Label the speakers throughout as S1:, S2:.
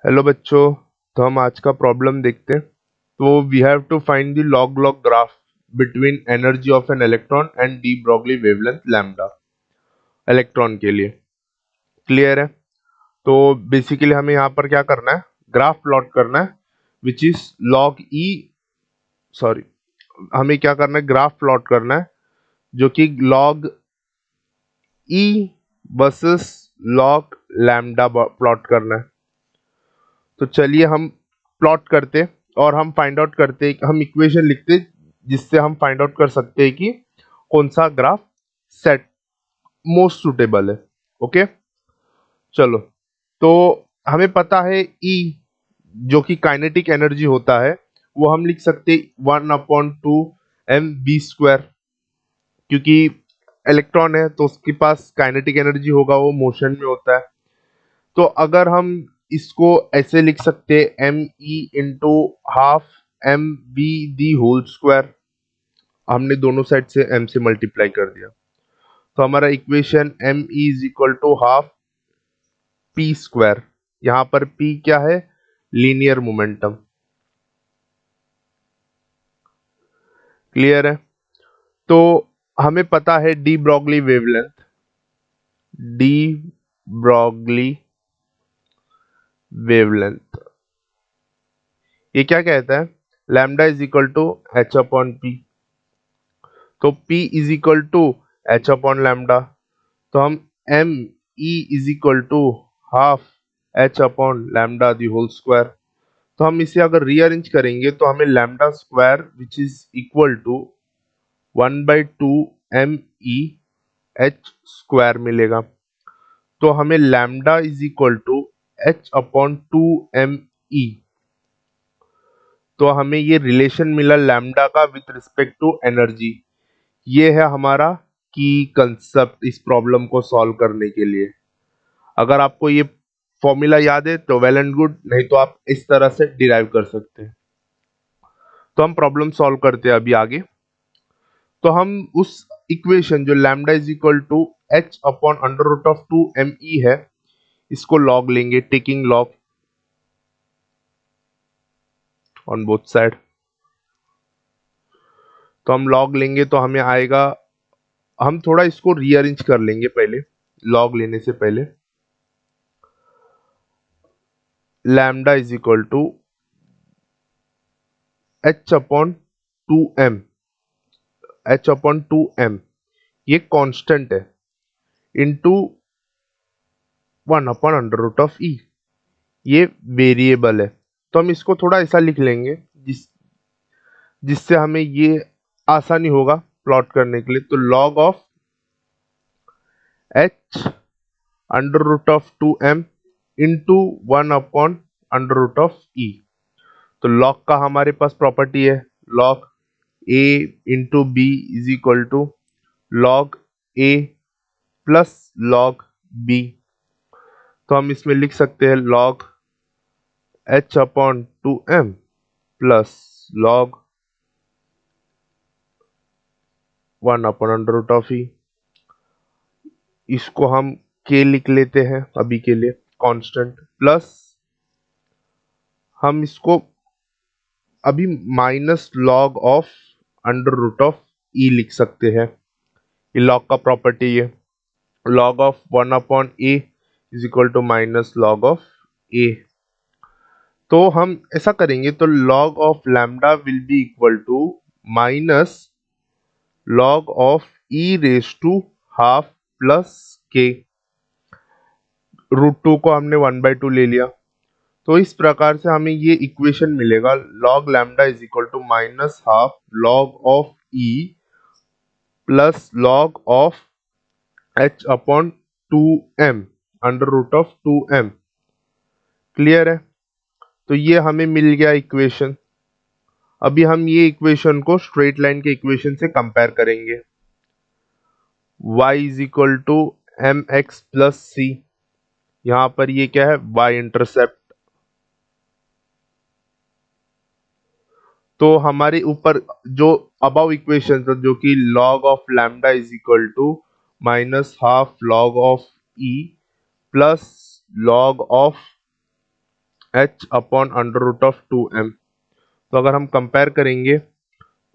S1: Hello बच्चों। तो हम आज का प्रॉब्लम देखते हैं। तो we have to find the log log graph between energy of an electron and de Broglie wavelength lambda electron के लिए। क्लियर है? तो बेसिकली हमें यहाँ पर क्या करना है, ग्राफ प्लॉट करना है which is log E, sorry, हमें क्या करना है, ग्राफ प्लॉट करना है जो कि लॉग ई वर्सेस लॉग लैम्डा प्लॉट करना है। तो चलिए हम प्लॉट करते और हम फाइंड आउट करते, हम इक्वेशन लिखते जिससे हम फाइंड आउट कर सकते हैं कि कौन सा ग्राफ सेट मोस्ट सुटेबल है। ओके, चलो। तो हमें पता है ई जो कि काइनेटिक एनर्जी होता है वो हम लिख सकते 1/2 mv², क्योंकि इलेक्ट्रॉन है तो उसके पास काइनेटिक एनर्जी होगा, वो मोशन में होता है। तो अगर हम इसको ऐसे लिख सकते M E into half M V the whole square, हमने दोनों साइड से एम से मल्टीप्लाई कर दिया। तो हमारा equation M E is equal to half P square. यहां पर पी क्या है, लीनियर मोमेंटम। क्लियर है? तो हमें पता है de Broglie wavelength, de Broglie wavelength ये क्या कहता है, lambda is equal to H upon P. तो P is equal to H upon lambda. तो हम M E is equal to half H upon lambda the whole square. तो हम इसे अगर रीअरेंज करेंगे तो हमें lambda square which is equal to 1/2 MEH square मिलेगा। तो हमें lambda is equal to H upon 2 ME। तो हमें ये रिलेशन मिला लैम्डा का विथ रिस्पेक्ट टू एनर्जी। ये है हमारा की कंसेप्ट इस प्रॉब्लम को सॉल्व करने के लिए। अगर आपको ये फॉर्मूला याद है तो वेल एंड गुड, नहीं तो आप इस तरह से डिराइव कर सकते हैं। तो हम प्रॉब्लम सॉल्व करते हैं अभी आगे। तो हम उस इक्वेशन जो lambda is equal to H upon under root of 2 ME है, इसको लॉग लेंगे, taking log on both side. तो हम लॉग लेंगे तो हमें आएगा, हम थोड़ा इसको रीअरेंज कर लेंगे पहले, लॉग लेने से पहले। Lambda is equal to H upon 2M, H upon 2M ये कांस्टेंट है, इनटू 1/√E ये वेरिएबल है। तो हम इसको थोड़ा ऐसा लिख लेंगे जिससे हमें ये आसानी होगा प्लॉट करने के लिए। तो log of H √2M into 1/√E। तो लॉग का हमारे पास प्रॉपर्टी है log A into B is equal to log A plus log B। तो हम इसमें लिख सकते हैं log H upon 2M plus log 1/√E। इसको हम K लिख लेते हैं अभी के लिए कांस्टेंट, प्लस हम इसको अभी माइनस लॉग ऑफ √E लिख सकते हैं। ये लॉग का प्रॉपर्टी है, log of 1/A is equal to minus log of A। तो हम ऐसा करेंगे तो log of lambda will be equal to minus log of e raise to half plus k। √2 को हमने 1/2 ले लिया। तो इस प्रकार से हमें ये इक्वेशन मिलेगा log lambda is equal to minus half log of e plus log of h upon 2m √2m। Clear है? तो ये हमें मिल गया इक्वेशन। अभी हम ये इक्वेशन को स्ट्रेट लाइन के इक्वेशन से कंपेयर करेंगे। y is equal to m x plus c, यहां पर ये क्या है, y इंटरसेप्ट। तो हमारे ऊपर जो अबव इक्वेशन था जो कि log of lambda is equal to minus half log of e plus log of h upon under root of 2m। तो अगर हम कंपेयर करेंगे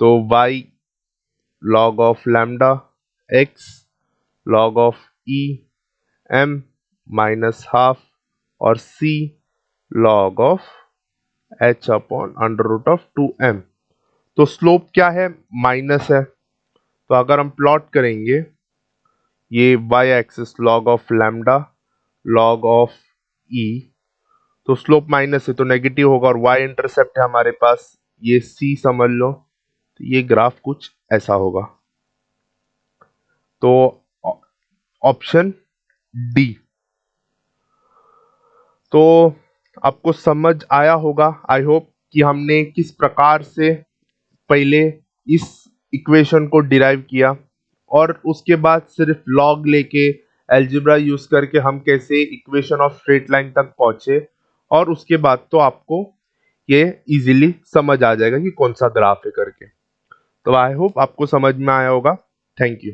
S1: तो y log of lambda, x log of e m minus half और c log of h upon under root of 2m। तो slope क्या है? Minus है। तो अगर हम प्लॉट करेंगे ये y axis log of lambda log of e, तो स्लोप माइनस है तो नेगेटिव होगा और y इंटरसेप्ट है हमारे पास, ये c समझ लो। तो ये ग्राफ कुछ ऐसा होगा। तो ऑप्शन डी। तो आपको समझ आया होगा, आई होप, कि हमने किस प्रकार से पहले इस इक्वेशन को डिराइव किया और उसके बाद सिर्फ लॉग लेके अलजेब्रा यूज करके हम कैसे इक्वेशन ऑफ स्ट्रेट लाइन तक पहुंचे। और उसके बाद तो आपको ये इजीली समझ आ जाएगा कि कौन सा ग्राफ है करके। तो आई होप आपको समझ में आया होगा। Thank you.